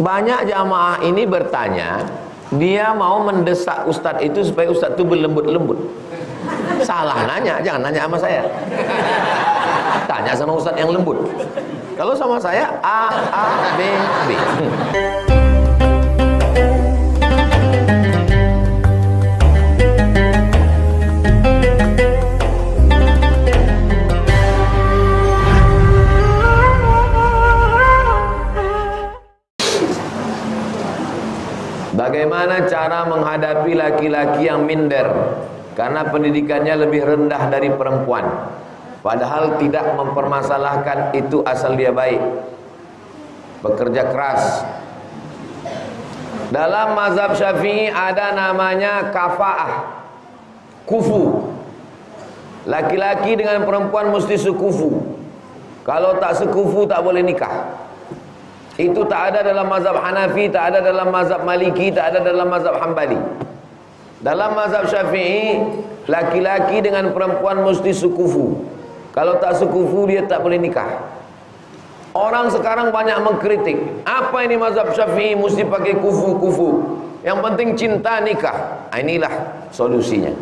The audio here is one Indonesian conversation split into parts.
Banyak jamaah ini bertanya, dia mau mendesak ustadz itu supaya ustadz itu berlembut-lembut. Salah nanya, jangan nanya sama saya. Tanya sama ustadz yang lembut. Kalau sama saya A, B, B. Bagaimana cara menghadapi laki-laki yang minder karena pendidikannya lebih rendah dari perempuan, padahal tidak mempermasalahkan itu asal dia baik, bekerja keras. Dalam mazhab Syafi'i ada namanya kafa'ah, kufu. Laki-laki dengan perempuan mesti sekufu. Kalau tak sekufu tak boleh nikah. Itu tak ada dalam mazhab Hanafi, tak ada dalam mazhab Maliki, tak ada dalam mazhab Hambali. Dalam mazhab Syafi'i, laki-laki dengan perempuan mesti sekufu. Kalau tak sekufu dia tak boleh nikah. Orang sekarang banyak mengkritik, apa ini mazhab Syafi'i mesti pakai kufu-kufu, yang penting cinta nikah. Inilah solusinya.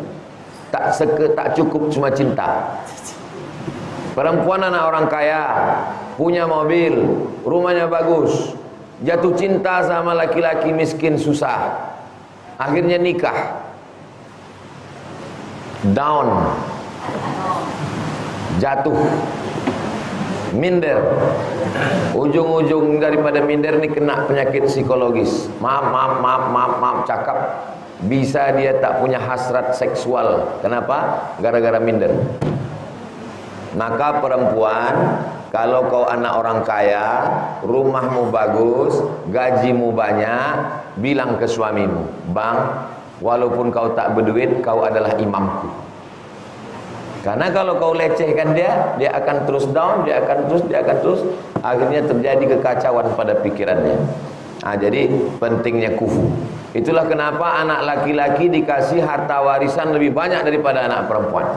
Tak cukup cuma cinta. Perempuan anak orang kaya, punya mobil, rumahnya bagus, jatuh cinta sama laki-laki miskin susah, akhirnya nikah, down, jatuh, minder. Ujung-ujung daripada minder nih kena penyakit psikologis. Maaf, cakap. Bisa dia tak punya hasrat seksual. Kenapa? Gara-gara minder. Maka perempuan, kalau kau anak orang kaya, rumahmu bagus, gajimu banyak, bilang ke suamimu, bang, walaupun kau tak berduit, kau adalah imamku. Karena kalau kau lecehkan dia akan terus down, dia akan terus, akhirnya terjadi kekacauan pada pikirannya. Jadi pentingnya kufu. Itulah kenapa anak laki-laki dikasih harta warisan lebih banyak daripada anak perempuan.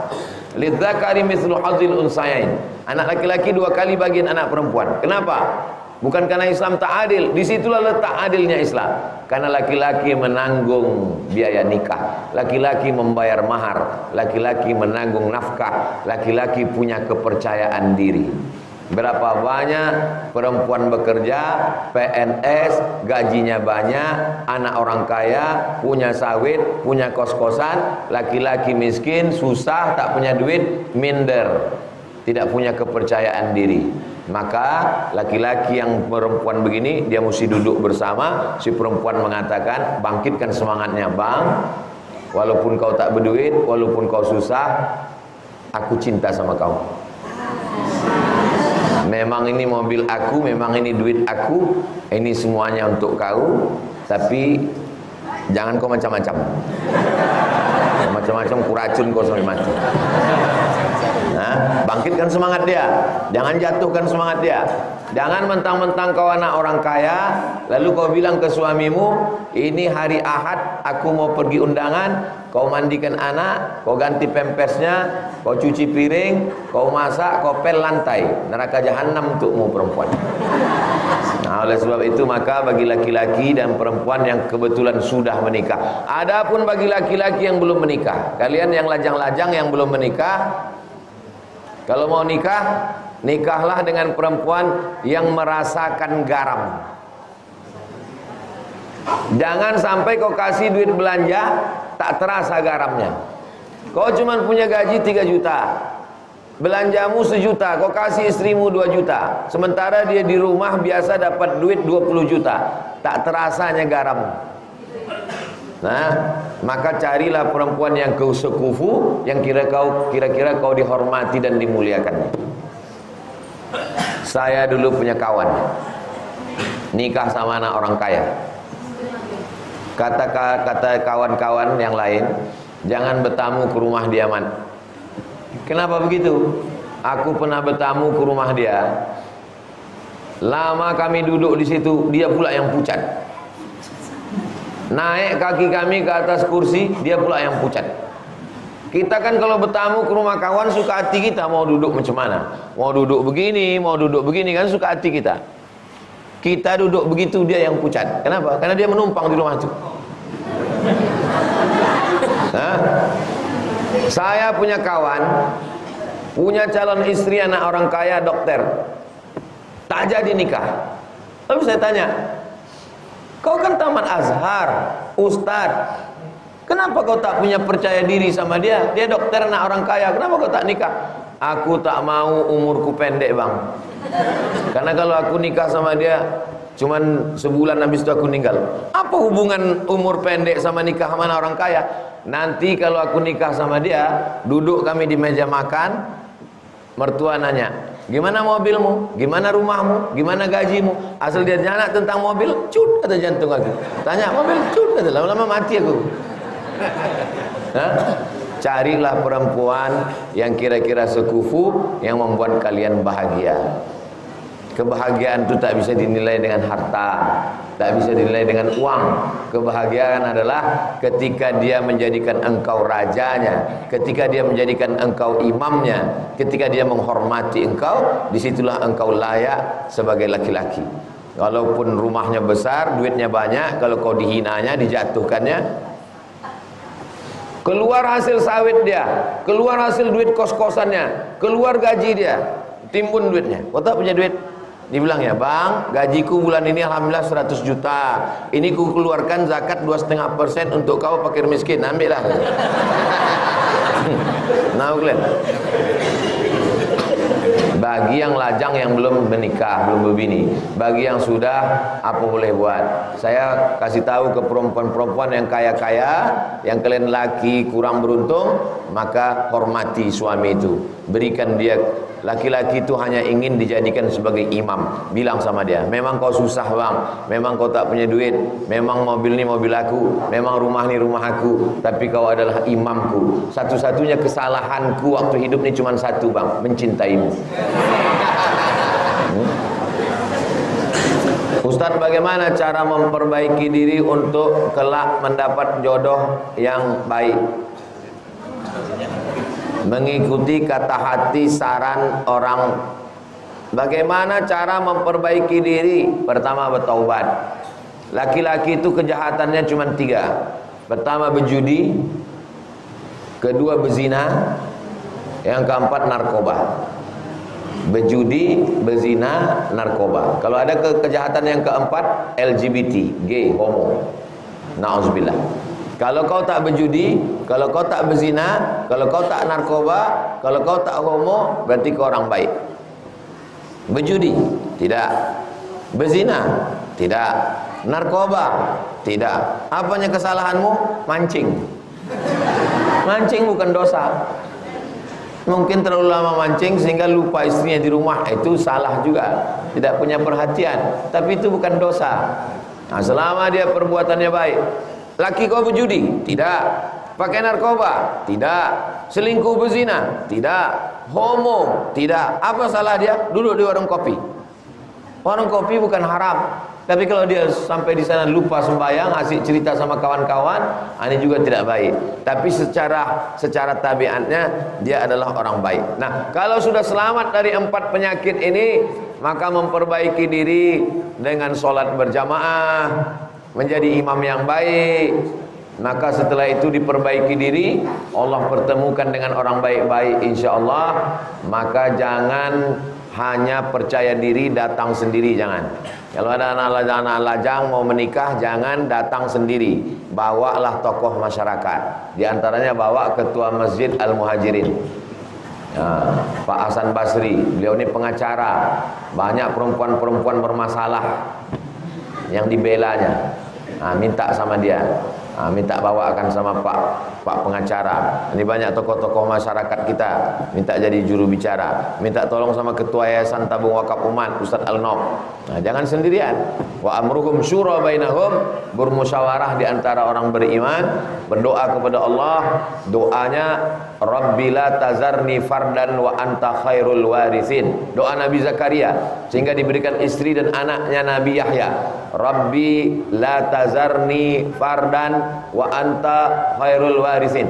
Lidzakari mithlu hadzil unsayain. Anak laki-laki 2 kali bagian anak perempuan. Kenapa? Bukan karena Islam tak adil. Disitulah letak adilnya Islam. Karena laki-laki menanggung biaya nikah, laki-laki membayar mahar, laki-laki menanggung nafkah, laki-laki punya kepercayaan diri. Berapa banyak perempuan bekerja, PNS, gajinya banyak, anak orang kaya, punya sawit, punya kos-kosan, laki-laki miskin, susah, tak punya duit, minder, tidak punya kepercayaan diri. Maka laki-laki yang perempuan begini, dia mesti duduk bersama. Si perempuan mengatakan, bangkitkan semangatnya, bang, walaupun kau tak berduit, walaupun kau susah, aku cinta sama kau. Memang ini mobil aku, memang ini duit aku, ini semuanya untuk kau, tapi jangan kau macam-macam. Macam-macam kuracun kau sampai mati. Nah, bangkitkan semangat dia, jangan jatuhkan semangat dia. Jangan mentang-mentang kau anak orang kaya, lalu kau bilang ke suamimu, ini hari Ahad, aku mau pergi undangan, kau mandikan anak, kau ganti pempesnya, kau cuci piring, kau masak, kau pel lantai. Neraka jahanam untukmu perempuan. Nah, oleh sebab itu maka bagi laki-laki dan perempuan yang kebetulan sudah menikah, adapun bagi laki-laki yang belum menikah, kalian yang lajang-lajang yang belum menikah, kalau mau nikah, nikahlah dengan perempuan yang merasakan garam. Jangan sampai kau kasih duit belanja tak terasa garamnya. Kau cuma punya gaji 3 juta, belanjamu 1 juta, kau kasih istrimu 2 juta, sementara dia di rumah biasa dapat duit 20 juta, tak terasanya garam. Nah, maka carilah perempuan yang kau sekufu, yang kira-kira kau dihormati dan dimuliakan. Saya dulu punya kawan nikah sama anak orang kaya. Kata kawan-kawan yang lain, jangan bertamu ke rumah dia, man. Kenapa begitu? Aku pernah bertamu ke rumah dia. Lama kami duduk di situ, dia pula yang pucat. Naik kaki kami ke atas kursi, dia pula yang pucat. Kita kan kalau bertamu ke rumah kawan, suka hati kita mau duduk macam mana. Mau duduk begini kan suka hati kita. Kita duduk begitu, dia yang pucat. Kenapa? Karena dia menumpang di rumah itu. Hah? Saya punya kawan, punya calon istri anak orang kaya, dokter, tak jadi nikah. Lalu saya tanya, kau kan tamat Azhar, Ustadz, kenapa kau tak punya percaya diri sama dia? Dia dokter anak orang kaya, kenapa kau tak nikah? Aku tak mau, umurku pendek bang. Karena kalau aku nikah sama dia, cuman sebulan habis itu aku meninggal. Apa hubungan umur pendek sama nikah sama orang kaya? Nanti kalau aku nikah sama dia, duduk kami di meja makan, mertua nanya, gimana mobilmu? Gimana rumahmu? Gimana gajimu? Asal dia nanya tentang mobil, cut kata jantung aku. Tanya mobil, cut kata, lama-lama mati aku. Hah? Carilah perempuan yang kira-kira sekufu, yang membuat kalian bahagia. Kebahagiaan itu tak bisa dinilai dengan harta, tak bisa dinilai dengan uang. Kebahagiaan adalah ketika dia menjadikan engkau rajanya, ketika dia menjadikan engkau imamnya, ketika dia menghormati engkau. Disitulah engkau layak sebagai laki-laki. Walaupun rumahnya besar, duitnya banyak, kalau kau dihinanya, dijatuhkannya, keluar hasil sawit dia, keluar hasil duit kos-kosannya, keluar gaji dia, timbun duitnya. Kau tak punya duit? Dibilang, ya bang, gajiku bulan ini alhamdulillah 100 juta. Ini ku keluarkan zakat 2,5% untuk kau fakir miskin. Ambillah. Nah, kalian. Bagi yang lajang, yang belum menikah, belum berbini, bagi yang sudah, apa boleh buat? Saya kasih tahu ke perempuan-perempuan yang kaya-kaya, yang kalian laki kurang beruntung, maka hormati suami itu. Berikan dia. Laki-laki itu hanya ingin dijadikan sebagai imam. Bilang sama dia, memang kau susah bang, memang kau tak punya duit, memang mobil ni mobil aku, memang rumah ni rumah aku, tapi kau adalah imamku. Satu-satunya kesalahanku waktu hidup ni cuma satu bang, mencintaimu. Ustadz, bagaimana cara memperbaiki diri untuk kelak mendapat jodoh yang baik? Mengikuti kata hati, saran orang. Bagaimana cara memperbaiki diri? Pertama, bertaubat. Laki-laki itu kejahatannya cuma 3. Pertama, berjudi. Kedua, berzina. Yang keempat, narkoba. Berjudi, berzina, narkoba. Kalau ada kejahatan yang keempat, LGBT, gay, homo. Na'udzubillah. Kalau kau tak berjudi, kalau kau tak berzina, kalau kau tak narkoba, kalau kau tak homo, berarti kau orang baik. Berjudi? Tidak. Berzina? Tidak. Narkoba? Tidak. Apanya kesalahanmu? Mancing. Mancing bukan dosa. Mungkin terlalu lama mancing sehingga lupa istrinya di rumah, itu salah juga. Tidak punya perhatian, tapi itu bukan dosa. Nah, selama dia perbuatannya baik. Laki kau berjudi? Tidak. Pakai narkoba? Tidak. Selingkuh, berzina? Tidak. Homo? Tidak. Apa salah dia? Duduk di warung kopi. Warung kopi bukan haram, tapi kalau dia sampai di sana lupa sembahyang, asik cerita sama kawan-kawan, ini juga tidak baik. Tapi secara tabiatnya dia adalah orang baik. Nah, kalau sudah selamat dari 4 penyakit ini, maka memperbaiki diri dengan sholat berjamaah, menjadi imam yang baik. Maka setelah itu diperbaiki diri, Allah pertemukan dengan orang baik-baik insyaallah. Maka jangan hanya percaya diri datang sendiri, jangan. Kalau ada anak lajang mau menikah, jangan datang sendiri. Bawalah tokoh masyarakat. Di antaranya bawa ketua Masjid Al-Muhajirin, Pak Hasan Basri. Beliau ini pengacara. Banyak perempuan-perempuan bermasalah yang dibelanya. Minta sama dia, minta bawakan sama Pak pengacara. Ini banyak tokoh-tokoh masyarakat kita minta jadi juru bicara. Minta tolong sama ketua Yayasan Tabung Wakaf Umat, Ustadz Al-Nob. Jangan sendirian. Wa amruhum syura bainahum, bermusyawarah di antara orang beriman, berdoa kepada Allah. Doanya, Rabbi la tazarni fardan wa anta khairul warithin. Doa Nabi Zakaria, sehingga diberikan istri dan anaknya Nabi Yahya. Rabbi la tazarni fardan wa anta khairul warithin.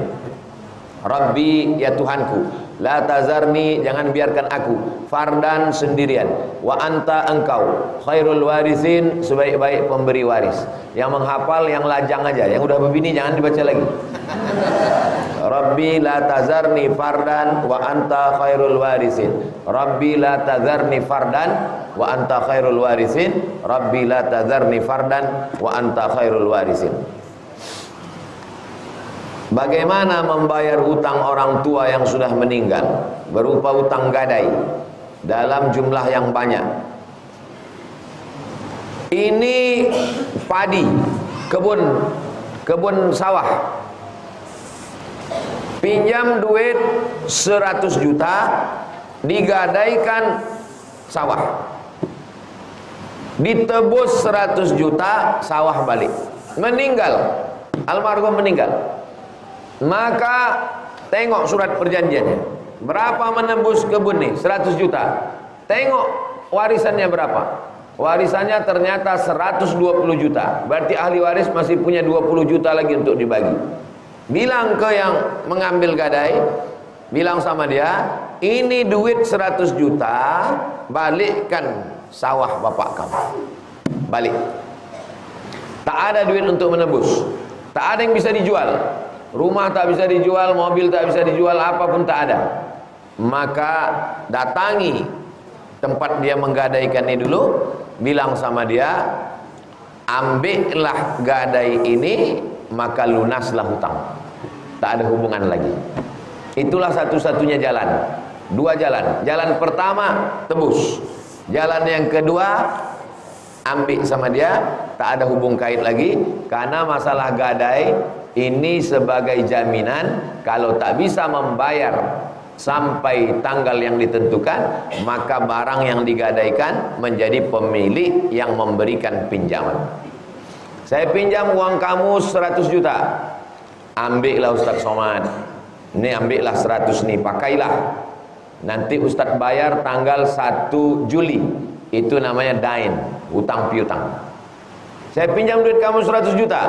Rabbi, ya Tuhanku, la tazarni, jangan biarkan aku fardan sendirian, wa anta engkau khairul warisin, sebaik-baik pemberi waris. Yang menghafal yang lajang aja, yang udah begini jangan dibaca lagi. Rabbi la tazarni fardan wa anta khairul warisin. Rabbi la tazarni fardan wa anta khairul warisin. Rabbi la tazarni fardan wa anta khairul warisin. Bagaimana membayar hutang orang tua yang sudah meninggal berupa hutang gadai dalam jumlah yang banyak? Ini padi, kebun sawah. Pinjam duit 100 juta, digadaikan sawah. Ditebus 100 juta, sawah balik. Meninggal, almarhum meninggal. Maka tengok surat perjanjiannya. Berapa menembus kebun nih? 100 juta. Tengok warisannya berapa? Warisannya ternyata 120 juta. Berarti ahli waris masih punya 20 juta lagi untuk dibagi. Bilang ke yang mengambil gadai, bilang sama dia, ini duit 100 juta, balikkan sawah bapak kamu. Balik. Tak ada duit untuk menebus. Tak ada yang bisa dijual. Rumah tak bisa dijual, mobil tak bisa dijual, apapun tak ada. Maka datangi tempat dia menggadaikan ini dulu, bilang sama dia, ambillah gadai ini, maka lunaslah hutang. Tak ada hubungan lagi. Itulah satu-satunya jalan. Dua jalan. Jalan pertama, tebus. Jalan yang kedua, ambil sama dia, tak ada hubung kait lagi. Karena masalah gadai ini sebagai jaminan, kalau tak bisa membayar sampai tanggal yang ditentukan, maka barang yang digadaikan menjadi pemilik yang memberikan pinjaman. Saya pinjam uang kamu 100 juta. Ambillah Ustaz Somad. Ini ambillah 100 nih, pakailah. Nanti Ustaz bayar tanggal 1 Juli. Itu namanya dain, hutang piutang. Saya pinjam duit kamu 100 juta.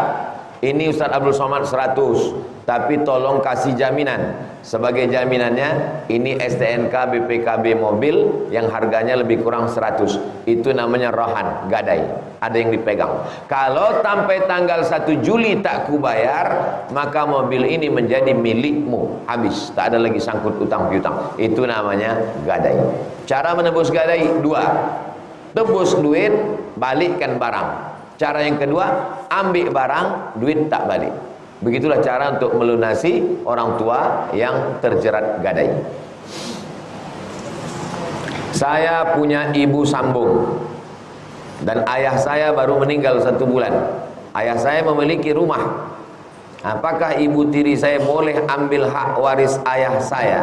Ini Ustaz Abdul Somad 100, tapi tolong kasih jaminan. Sebagai jaminannya, ini STNK BPKB mobil yang harganya lebih kurang 100. Itu namanya rohan, gadai. Ada yang dipegang. Kalau sampai tanggal 1 Juli tak kubayar, maka mobil ini menjadi milikmu. Habis, tak ada lagi sangkut utang piutang. Itu namanya gadai. Cara menebus gadai dua. Tebus duit, balikkan barang. Cara yang kedua, ambil barang, duit tak balik. Begitulah cara untuk melunasi orang tua yang terjerat gadai. Saya punya ibu sambung, dan ayah saya baru meninggal 1 bulan. Ayah saya memiliki rumah. Apakah ibu tiri saya boleh ambil hak waris ayah saya?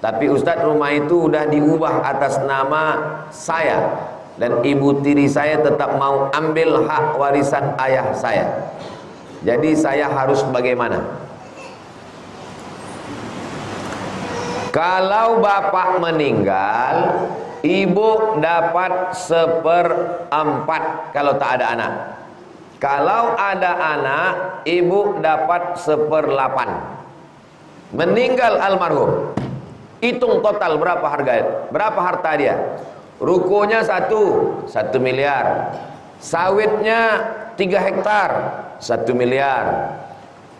Tapi Ustadz, rumah itu sudah diubah atas nama saya, dan ibu tiri saya tetap mau ambil hak warisan ayah saya. Jadi saya harus bagaimana? Kalau bapak meninggal, ibu dapat 1/4 kalau tak ada anak. Kalau ada anak, ibu dapat 1/8. Meninggal almarhum, hitung total berapa harta dia. Rukonya 1 miliar. Sawitnya 3 hektar, 1 miliar.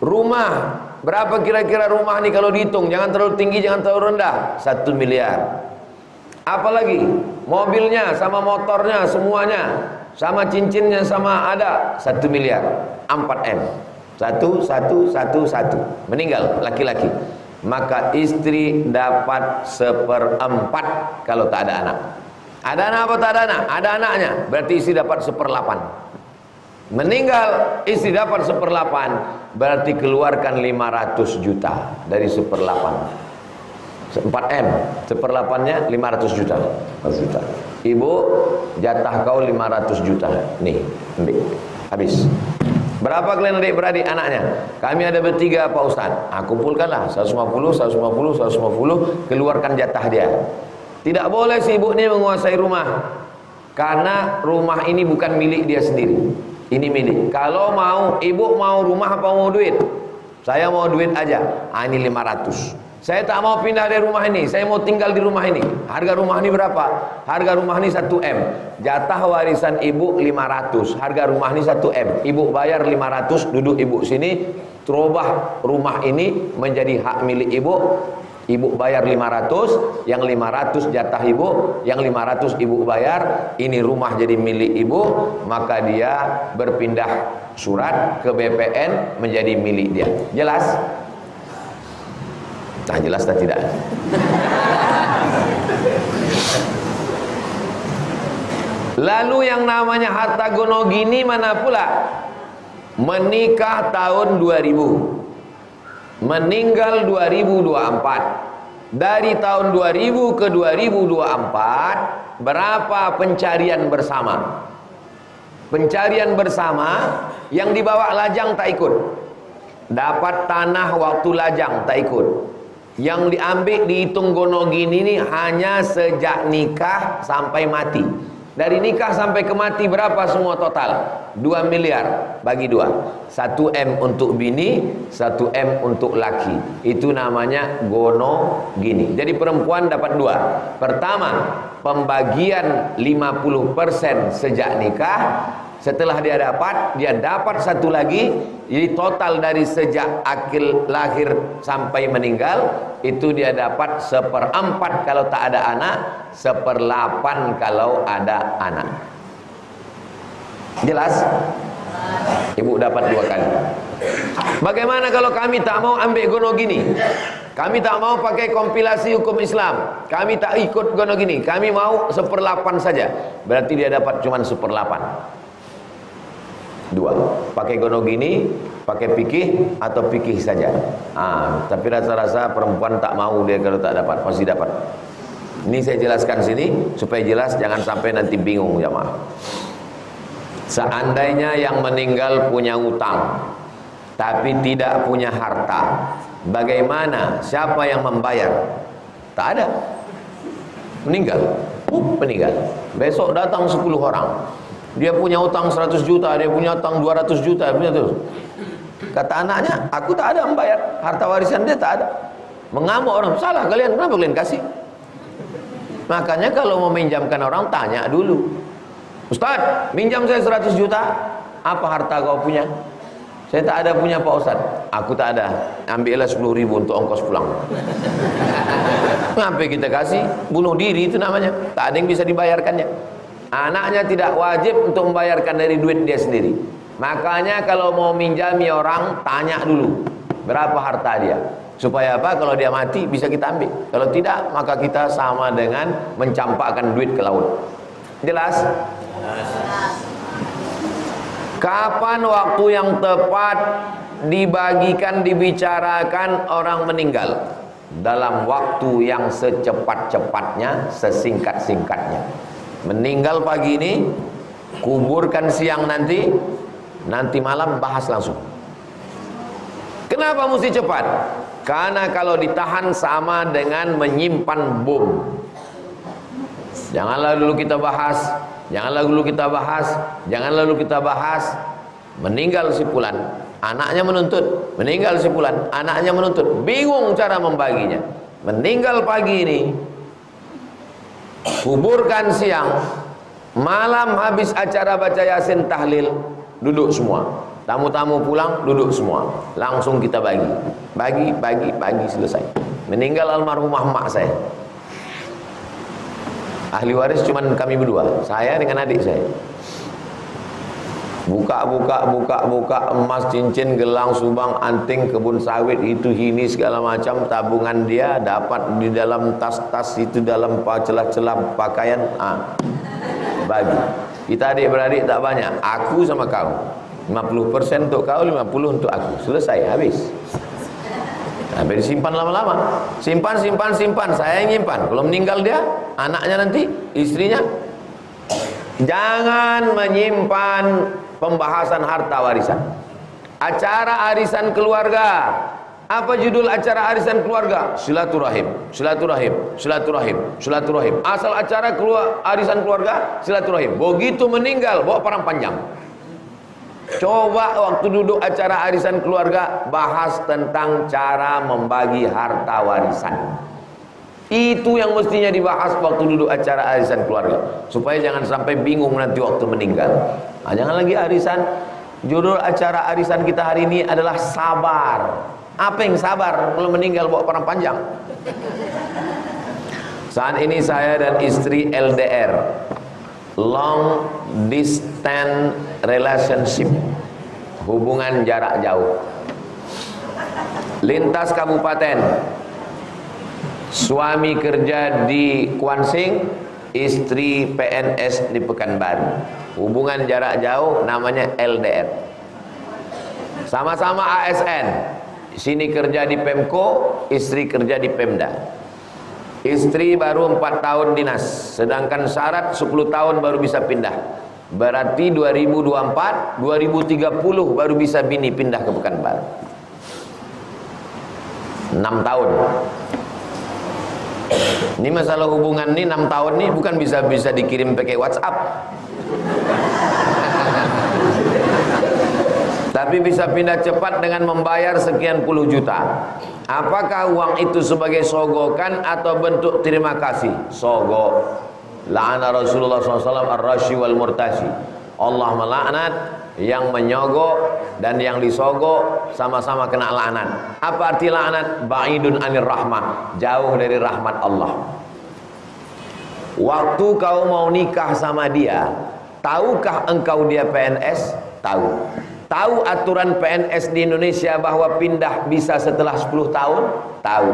Rumah, berapa kira-kira rumah nih kalau dihitung? Jangan terlalu tinggi, jangan terlalu rendah. 1 miliar. Apalagi mobilnya sama motornya semuanya, sama cincinnya sama ada, 1 miliar. 4M. 1. Meninggal laki-laki. Maka istri dapat 1/4 kalau tak ada anak. Ada anak apa tak ada anak? Ada anaknya, berarti istri dapat 1/8. Meninggal, istri dapat 1/8, berarti keluarkan 500 juta dari 1/8. 4M, 1/8-nya 500 juta. Ibu, jatah kau 500 juta. Nih, ambil. Habis. Berapa kalian adik-beradik anaknya? Kami ada bertiga Pak Ustaz. Kumpulkanlah 150, keluarkan jatah dia. Tidak boleh si ibu ini menguasai rumah, karena rumah ini bukan milik dia sendiri. Ini milik. Kalau mau, ibu mau rumah apa mau duit? Saya mau duit aja. Ini 500. Saya tak mau pindah dari rumah ini, saya mau tinggal di rumah ini. Harga rumah ini berapa? Harga rumah ini 1M. Jatah warisan ibu 500. Harga rumah ini 1M. Ibu bayar 500, duduk ibu sini. Terubah rumah ini menjadi hak milik ibu. Ibu bayar 500, yang 500 jatah ibu, yang 500 ibu bayar. Ini rumah jadi milik ibu, maka dia berpindah surat ke BPN menjadi milik dia. Jelas? Nah, jelas atau tidak? Lalu yang namanya harta gono gini mana pula? Menikah tahun 2000, meninggal 2024. Dari tahun 2000 ke 2024, berapa pencarian bersama? Pencarian bersama yang dibawa lajang tak ikut. Dapat tanah waktu lajang tak ikut. Yang diambil dihitung gono gini ini hanya sejak nikah sampai mati. Dari nikah sampai ke mati berapa semua total? 2 miliar bagi 2. 1M untuk bini, 1M untuk laki. Itu namanya gono gini. Jadi perempuan dapat 2. Pertama, pembagian 50% sejak nikah. Setelah dia dapat 1 lagi. Jadi total dari sejak akil lahir sampai meninggal, itu dia dapat 1/4 kalau tak ada anak, 1/8 kalau ada anak. Jelas? Ibu dapat 2 kali. Bagaimana kalau kami tak mau ambil gono gini? Kami tak mau pakai kompilasi hukum Islam. Kami tak ikut gono gini. Kami mau 1/8 saja. Berarti dia dapat cuma 1/8. 2. Pakai gono gini, pakai fikih atau fikih saja. Tapi rasa-rasa perempuan tak mau dia kalau tak dapat, pasti dapat. Ini saya jelaskan sini supaya jelas, jangan sampai nanti bingung jamaah. Seandainya yang meninggal punya utang tapi tidak punya harta, bagaimana? Siapa yang membayar? Tak ada. Meninggal. Meninggal. Besok datang 10 orang. Dia punya utang 100 juta, dia punya utang 200 juta, punya terus. Kata anaknya, aku tak ada membayar. Harta warisan dia tak ada. Mengamuk orang, salah kalian, kenapa kalian kasih? Makanya kalau mau minjamkan orang, tanya dulu. Ustaz, minjam saya 100 juta, apa harta kau punya? Saya tak ada punya Pak Ustaz. Aku tak ada. Ambillah 10.000 untuk ongkos pulang. Kenapa kita kasih? Bunuh diri itu namanya. Tak ada yang bisa dibayarkannya. Anaknya tidak wajib untuk membayarkan dari duit dia sendiri. Makanya kalau mau minjami orang, tanya dulu berapa harta dia. Supaya apa? Kalau dia mati bisa kita ambil. Kalau tidak, maka kita sama dengan mencampakkan duit ke laut. Jelas? Kapan waktu yang tepat dibagikan, dibicarakan orang meninggal? Dalam waktu yang secepat-cepatnya, sesingkat-singkatnya. Meninggal pagi ini, kuburkan siang nanti malam bahas langsung. Kenapa mesti cepat? Karena kalau ditahan sama dengan menyimpan bom. Janganlah dulu kita bahas, janganlah dulu kita bahas. Meninggal si fulan, anaknya menuntut. Meninggal si fulan, anaknya menuntut. Bingung cara membaginya. Meninggal pagi ini, kuburkan siang, malam habis acara baca Yasin tahlil, duduk semua. Tamu-tamu pulang, duduk semua. Langsung kita bagi, selesai. Meninggal almarhumah mak saya. Ahli waris cuman kami berdua, saya dengan adik saya. Buka emas, cincin, gelang, subang, anting, kebun sawit, itu ini segala macam tabungan dia dapat di dalam tas-tas itu, dalam celah-celah pakaian. Bagi. Kita adik-beradik tak banyak, aku sama kau. 50% untuk kau, 50% untuk aku. Selesai, habis. Sampai disimpan lama-lama. Simpan. Saya yang nyimpan. Kalau meninggal dia, anaknya nanti, istrinya. Jangan menyimpan pembahasan harta warisan. Acara arisan keluarga. Apa judul acara arisan keluarga? Silaturahim. Asal acara arisan keluarga, silaturahim. Begitu meninggal, bawa perang panjang. Coba waktu duduk acara arisan keluarga, bahas tentang cara membagi harta warisan. Itu yang mestinya dibahas waktu duduk acara arisan keluarga, supaya jangan sampai bingung nanti waktu meninggal. Nah, jangan lagi arisan. Judul acara arisan kita hari ini adalah sabar. Apa yang sabar kalau meninggal bawa perang panjang? Saat ini saya dan istri LDR, long distance relationship, hubungan jarak jauh, lintas kabupaten. Suami kerja di Kuansing, istri PNS di Pekanbaru. Hubungan jarak jauh namanya LDR. Sama-sama ASN. Sini kerja di Pemko, istri kerja di Pemda. Istri baru 4 tahun dinas, sedangkan syarat 10 tahun baru bisa pindah. Berarti 2024, 2030 baru bisa bini pindah ke Pekanbaru. 6 tahun. Ini masalah hubungan nih 6 tahun nih bukan bisa dikirim pakai WhatsApp. Tapi bisa pindah cepat dengan membayar sekian puluh juta. Apakah uang itu sebagai sogokan atau bentuk terima kasih? Sogok. La'ana Rasulullah SAW ar-rashi wal murtashi. Allah melaknat yang menyogok dan yang disogok, sama-sama kena laknat. Apa arti laknat? Ba'idun anir rahmah, jauh dari rahmat Allah. Waktu kau mau nikah sama dia, tahukah engkau dia PNS? Tahu. Tahu aturan PNS di Indonesia bahwa pindah bisa setelah 10 tahun? Tahu.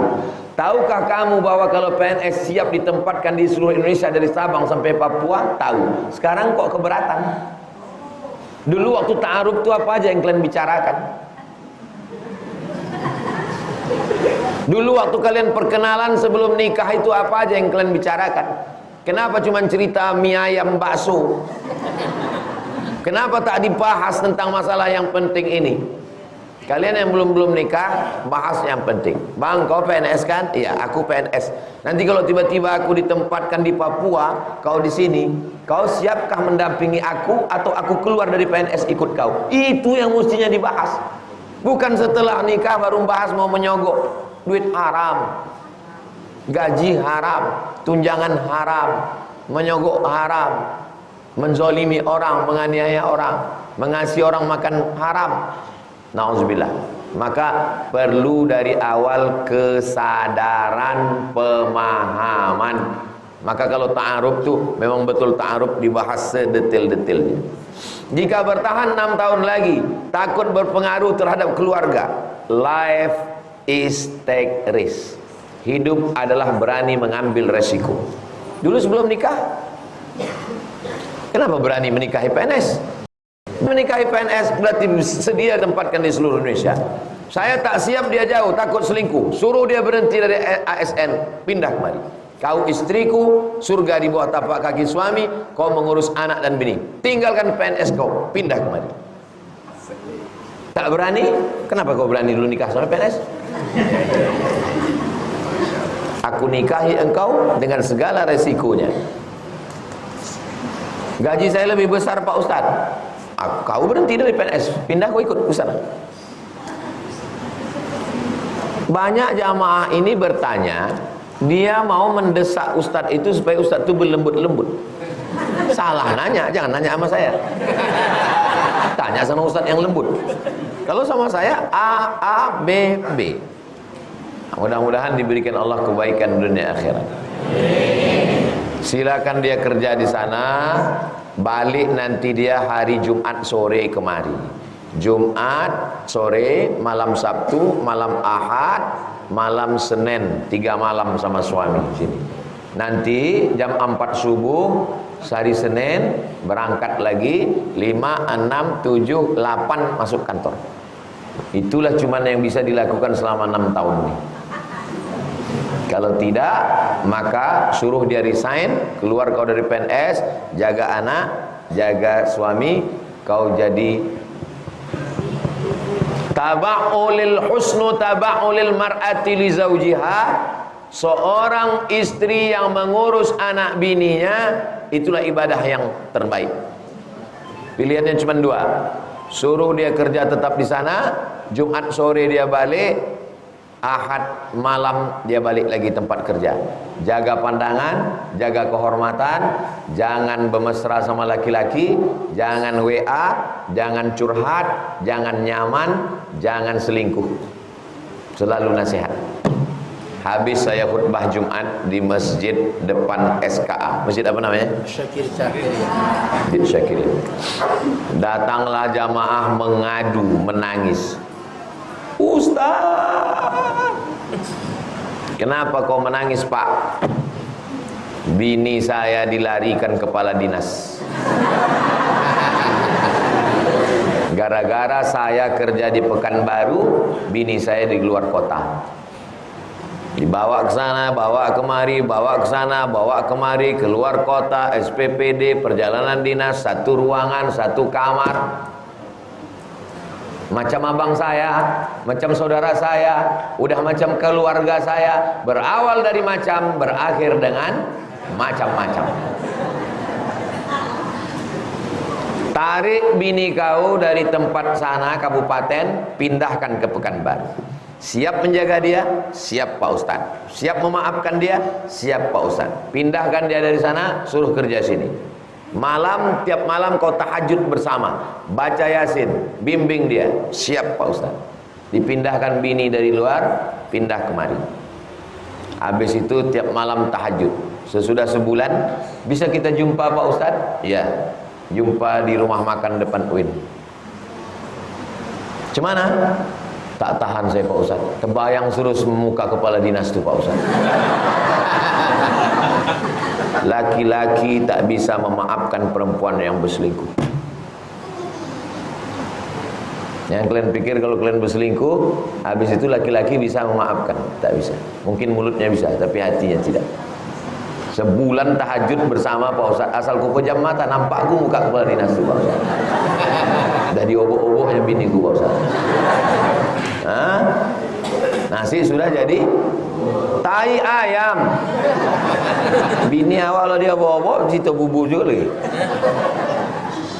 Tahukah kamu bahwa kalau PNS siap ditempatkan di seluruh Indonesia dari Sabang sampai Papua? Tahu. Sekarang kok keberatan? Dulu waktu ta'aruf itu apa aja yang kalian bicarakan? Dulu waktu kalian perkenalan sebelum nikah itu apa aja yang kalian bicarakan? Kenapa cuma cerita mie ayam bakso? Kenapa tak dibahas tentang masalah yang penting ini? Kalian yang belum nikah, bahas yang penting. Bang, kau PNS kan? Iya, aku PNS. Nanti kalau tiba-tiba aku ditempatkan di Papua, kau di sini, kau siapkah mendampingi aku atau aku keluar dari PNS ikut kau? Itu yang mestinya dibahas. Bukan setelah nikah baru bahas mau menyogok. Duit haram, gaji haram, tunjangan haram, menyogok haram, menzolimi orang, menganiaya orang, mengasih orang makan haram. Nauzubillah. Maka perlu dari awal kesadaran, pemahaman. Maka kalau ta'aruf tuh memang betul ta'aruf dibahas sedetail-detailnya. Jika bertahan 6 tahun lagi, takut berpengaruh terhadap keluarga. Life is take risk. Hidup adalah berani mengambil resiko. Dulu sebelum nikah, kenapa berani menikahi PNS? Menikahi PNS berarti sedia tempatkan di seluruh Indonesia. Saya tak siap, dia jauh, takut selingkuh, suruh dia berhenti dari ASN, pindah kemari. Kau istriku, surga di bawah tapak kaki suami, kau mengurus anak dan bini. Tinggalkan PNS kau, pindah kemari. Tak berani? Kenapa kau berani dulu nikah sama PNS? Aku nikahi engkau dengan segala resikonya. Gaji saya lebih besar Pak Ustadz. Kau berhenti dari PNS, pindah kau ikut ke sana. Banyak jamaah ini bertanya, dia mau mendesak Ustadz itu supaya Ustadz itu berlembut-lembut. Salah nanya, jangan nanya sama saya. Tanya sama Ustadz yang lembut. Kalau sama saya A, B, B. Mudah-mudahan diberikan Allah kebaikan dunia akhirat. Silakan dia kerja di sana. Balik nanti dia hari Jumat sore kemari. Jumat sore, malam Sabtu, malam Ahad, malam Senin, 3 malam sama suami di sini. Nanti jam 4 subuh hari Senin berangkat lagi, 5, 6, 7, 8 masuk kantor. Itulah cuman yang bisa dilakukan selama 6 tahun ini. Kalau tidak, maka suruh dia resign, keluar kau dari PNS, jaga anak, jaga suami, kau jadi taba'ulil husnu taba'ulil mar'ati li zawjiha. Seorang istri yang mengurus anak bininya, itulah ibadah yang terbaik. Pilihannya cuma 2. suruh dia kerja tetap di sana, Jumat sore dia balik, Ahad malam dia balik lagi tempat kerja. Jaga pandangan, jaga kehormatan, jangan bermesra sama laki-laki, jangan WA, jangan curhat, jangan nyaman, jangan selingkuh. Selalu nasihat. Habis saya khutbah Jumat di masjid depan SKA. Masjid apa namanya? Syakir Syakir. Masjid Syakir. Datanglah jamaah mengadu, menangis. Ustaz, kenapa kau menangis, Pak? Bini saya dilarikan kepala dinas. Gara-gara saya kerja di Pekanbaru, bini saya di luar kota. Dibawa ke sana, bawa kemari, bawa ke sana, bawa kemari, keluar kota, SPPD, perjalanan dinas, satu ruangan, satu kamar. Macam abang saya, macam saudara saya, udah macam keluarga saya. Berawal dari macam, berakhir dengan macam-macam. Tarik bini kau dari tempat sana, kabupaten, pindahkan ke Pekanbaru. Siap menjaga dia? Siap Pak Ustaz. Siap memaafkan dia? Siap Pak Ustaz. Pindahkan dia dari sana, suruh kerja sini. Malam, tiap malam kau tahajud bersama, baca Yasin, bimbing dia. Siap Pak Ustaz. Dipindahkan bini dari luar, pindah kemari. Habis itu tiap malam tahajud. Sesudah sebulan, bisa kita jumpa Pak Ustaz? Ya, jumpa di rumah makan depan UIN. Cemana? Tak tahan saya Pak Ustaz. Terbayang terus muka kepala dinas tu Pak Ustaz. Laki-laki tak bisa memaafkan perempuan yang berselingkuh. Yang kalian pikir kalau kalian berselingkuh, habis itu laki-laki bisa memaafkan? Tak bisa. Mungkin mulutnya bisa, tapi hatinya tidak. Sebulan tahajud bersama Pak Ustaz, asal ku pejam mata, nampak ku muka kepala dinas tu Pak Ustaz. Dah diobok-oboknya bini ku Pak Ustaz. Nasi sudah jadi tai ayam. Bini awal dia bawa-bawa situ bubu juga lagi.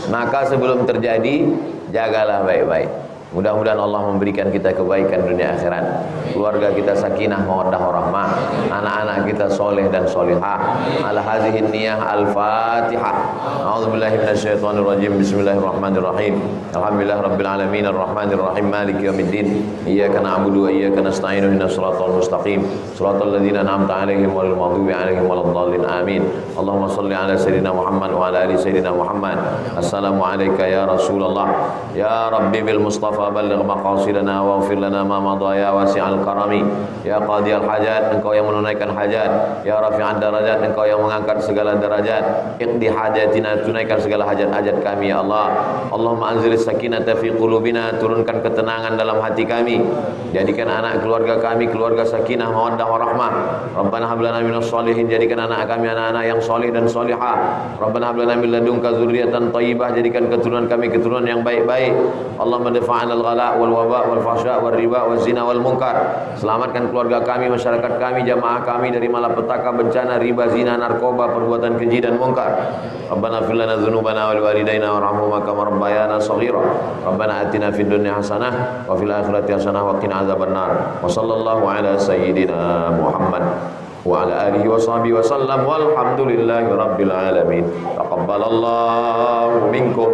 Maka sebelum terjadi, jagalah baik-baik. Mudah-mudahan Allah memberikan kita kebaikan dunia akhirat. Keluarga kita sakinah mawaddah warahmah. Anak-anak kita soleh dan solihah. Ala hadhihi niyah al-Fatihah. A'udzubillahi minasyaitonir rajim. Bismillahirrahmanirrahim. Alhamdulillah rabbil alamin arrahmanir rahim maliki yaumiddin. Iyyaka na'budu wa iyyaka nasta'in ihdinas siratal mustaqim. Siratal ladzina an'amta 'alaihim ghairil maghdubi 'alaihim waladdallin. Amin. Allahumma shalli ala sayyidina Muhammad wa ala ali sayyidina Muhammad. Assalamu alayka ya Rasulullah. Ya Rabbi bil Mustafa balligh maqasidana waghfir lana ma madha ya wasi'al karami ya qadiyal hajat, engkau yang menunaikan hajat, ya rafi'ad darajat, engkau yang mengangkat segala derajat, iqdi hajatina, tunaikan segala hajat-hajat kami ya Allah. Allahumma anzilis sakinata fi qulubina, turunkan ketenangan dalam hati kami, jadikan anak keluarga kami keluarga sakinah mawaddah warahmah. Rabbana hab lana minas shalihin, jadikan anak kami anak-anak yang soleh dan solihah. Rabbana hab lana min ladunka dzurriyyatan thayyibah, jadikan keturunan kami keturunan yang baik-baik. Allahumma dafa'na al-ghala wal waba wal fahsya wal riba wal zina wal munkar. Selamatkan keluarga kami, masyarakat kami, jamaah kami dari malapetaka, bencana, riba, zina, narkoba, perbuatan keji dan munkar. Rabbana fir lana dzunubana wal walidaina warhamhuma kama rabbayana shaghira. Rabbana atina fid dunya hasanah wa fil akhirati hasanah wa qina adzabannar. Wa sallallahu ala sayyidina Muhammad wa ala alihi wa sahbihi wa sallam walhamdulillahi rabbil alamin. Taqabbalallahu minkum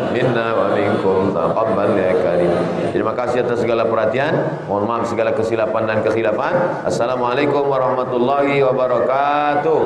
minna wa minkum taqabbal ya karim. Terima kasih atas segala perhatian. Mohon maaf segala kesilapan dan kekhilafan. Assalamualaikum warahmatullahi wabarakatuh.